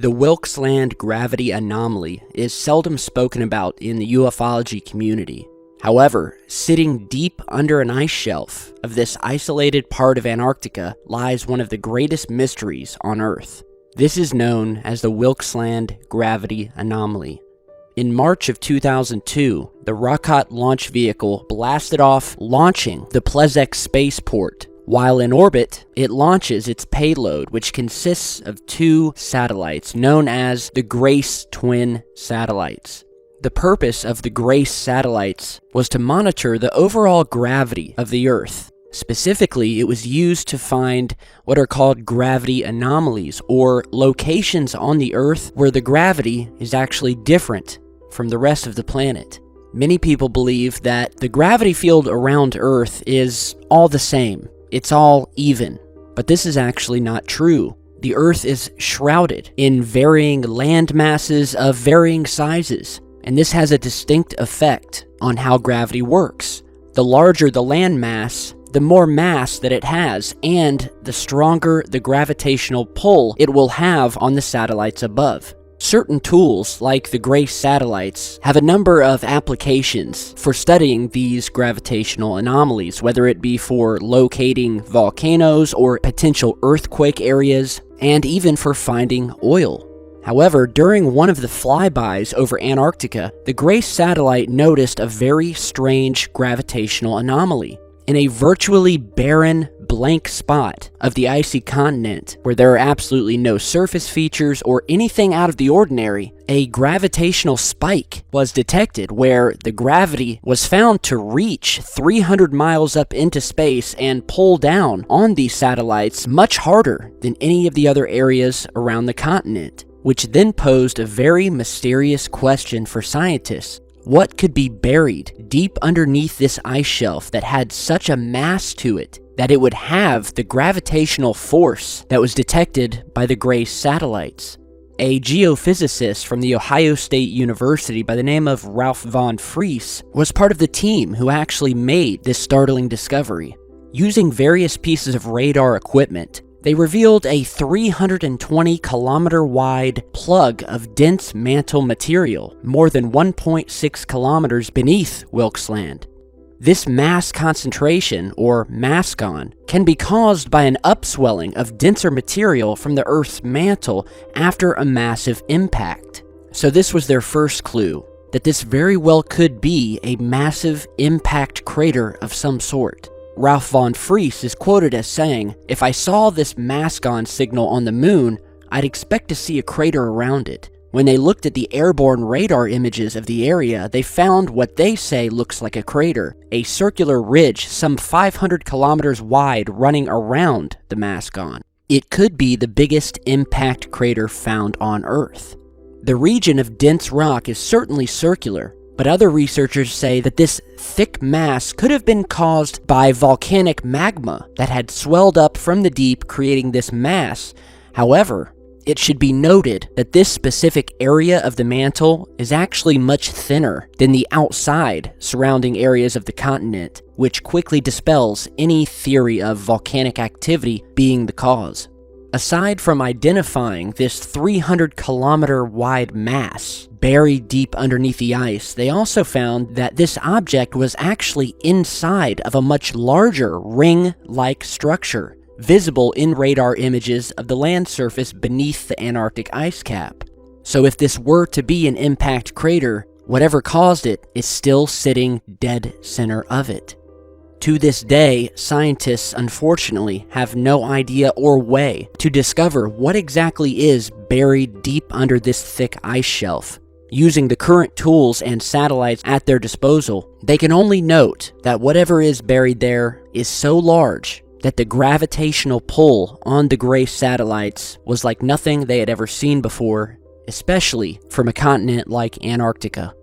The Wilkes-Land gravity anomaly is seldom spoken about in the ufology community. However, sitting deep under an ice shelf of this isolated part of Antarctica lies one of the greatest mysteries on Earth. This is known as the Wilkes-Land gravity anomaly. In March of 2002, the rocket launch vehicle blasted off, launching the Plesetsk spaceport. While in orbit, it launches its payload, which consists of two satellites known as the Grace twin satellites. The purpose of the Grace satellites was to monitor the overall gravity of the Earth. Specifically, it was used to find what are called gravity anomalies, or locations on the Earth where the gravity is actually different from the rest of the planet. Many people believe that the gravity field around Earth is all the same. It's all even. But this is actually not true. The Earth is shrouded in varying land masses of varying sizes, and this has a distinct effect on how gravity works. The larger the land mass, the more mass that it has, and the stronger the gravitational pull it will have on the satellites above. Certain tools, like the Grace satellites, have a number of applications for studying these gravitational anomalies, whether it be for locating volcanoes or potential earthquake areas, and even for finding oil. However, during one of the flybys over Antarctica, the Grace satellite noticed a very strange gravitational anomaly. In a virtually barren, blank spot of the icy continent, where there are absolutely no surface features or anything out of the ordinary, a gravitational spike was detected where the gravity was found to reach 300 miles up into space and pull down on these satellites much harder than any of the other areas around the continent, which then posed a very mysterious question for scientists. What could be buried deep underneath this ice shelf that had such a mass to it that it would have the gravitational force that was detected by the Grace satellites? A geophysicist from The Ohio State University by the name of Ralph von Friese was part of the team who actually made this startling discovery. Using various pieces of radar equipment, they revealed a 320-kilometer-wide plug of dense mantle material, more than 1.6 kilometers beneath Wilkes-Land. This mass concentration, or mascon, can be caused by an upswelling of denser material from the Earth's mantle after a massive impact. So this was their first clue, that this very well could be a massive impact crater of some sort. Ralph von Friese is quoted as saying, "If I saw this mascon signal on the moon, I'd expect to see a crater around it." When they looked at the airborne radar images of the area, they found what they say looks like a crater, a circular ridge some 500 kilometers wide running around the mascon. It could be the biggest impact crater found on Earth. The region of dense rock is certainly circular, but other researchers say that this thick mass could have been caused by volcanic magma that had swelled up from the deep, creating this mass. However, it should be noted that this specific area of the mantle is actually much thinner than the outside surrounding areas of the continent, which quickly dispels any theory of volcanic activity being the cause. Aside from identifying this 300-kilometer-wide mass buried deep underneath the ice, they also found that this object was actually inside of a much larger ring-like structure, visible in radar images of the land surface beneath the Antarctic ice cap. So if this were to be an impact crater, whatever caused it is still sitting dead center of it. To this day, scientists unfortunately have no idea or way to discover what exactly is buried deep under this thick ice shelf. Using the current tools and satellites at their disposal, they can only note that whatever is buried there is so large that the gravitational pull on the Grace satellites was like nothing they had ever seen before, especially from a continent like Antarctica.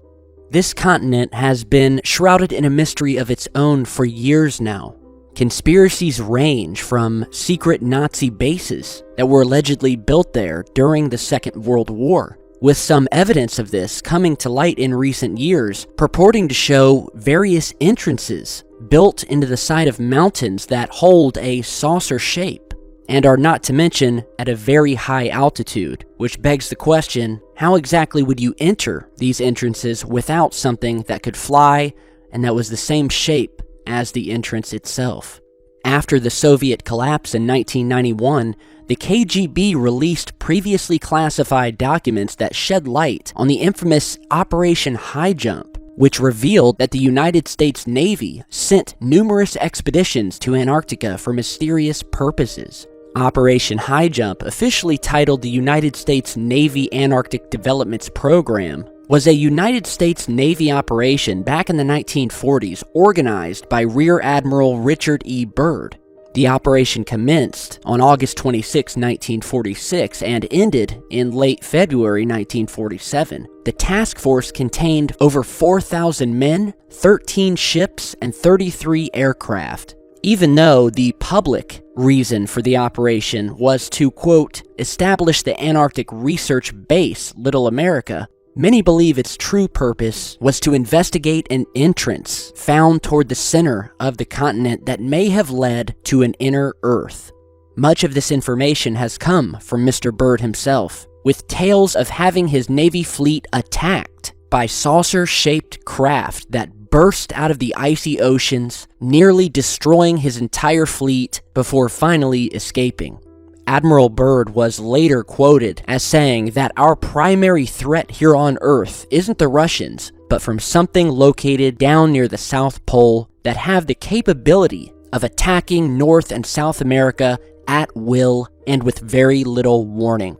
This continent has been shrouded in a mystery of its own for years now. Conspiracies range from secret Nazi bases that were allegedly built there during the Second World War, with some evidence of this coming to light in recent years, purporting to show various entrances built into the side of mountains that hold a saucer shape. and are not to mention at a very high altitude, which begs the question, how exactly would you enter these entrances without something that could fly and that was the same shape as the entrance itself? After the Soviet collapse in 1991, the KGB released previously classified documents that shed light on the infamous Operation High Jump, which revealed that the United States Navy sent numerous expeditions to Antarctica for mysterious purposes. Operation High Jump, officially titled the United States Navy Antarctic Developments Program, was a United States Navy operation back in the 1940s organized by Rear Admiral Richard E. Byrd. The operation commenced on August 26, 1946 and ended in late February 1947. The task force contained over 4,000 men, 13 ships, and 33 aircraft. Even though the public reason for the operation was to, quote, establish the Antarctic Research Base, Little America, many believe its true purpose was to investigate an entrance found toward the center of the continent that may have led to an inner Earth. Much of this information has come from Mr. Byrd himself, with tales of having his Navy fleet attacked by saucer-shaped craft that burst out of the icy oceans, nearly destroying his entire fleet before finally escaping. Admiral Byrd was later quoted as saying that our primary threat here on Earth isn't the Russians, but from something located down near the South Pole that have the capability of attacking North and South America at will and with very little warning.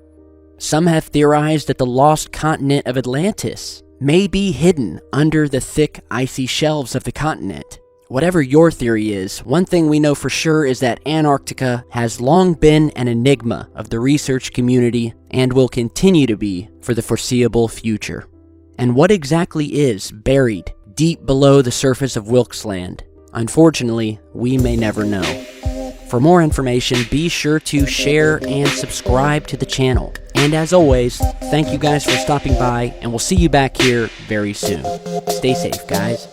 Some have theorized that the lost continent of Atlantis may be hidden under the thick icy shelves of the continent. Whatever your theory is, one thing we know for sure is that Antarctica has long been an enigma of the research community and will continue to be for the foreseeable future. And what exactly is buried deep below the surface of Wilkes Land? Unfortunately, we may never know. For more information, be sure to share and subscribe to the channel. And as always, thank you guys for stopping by, and we'll see you back here very soon. Stay safe, guys.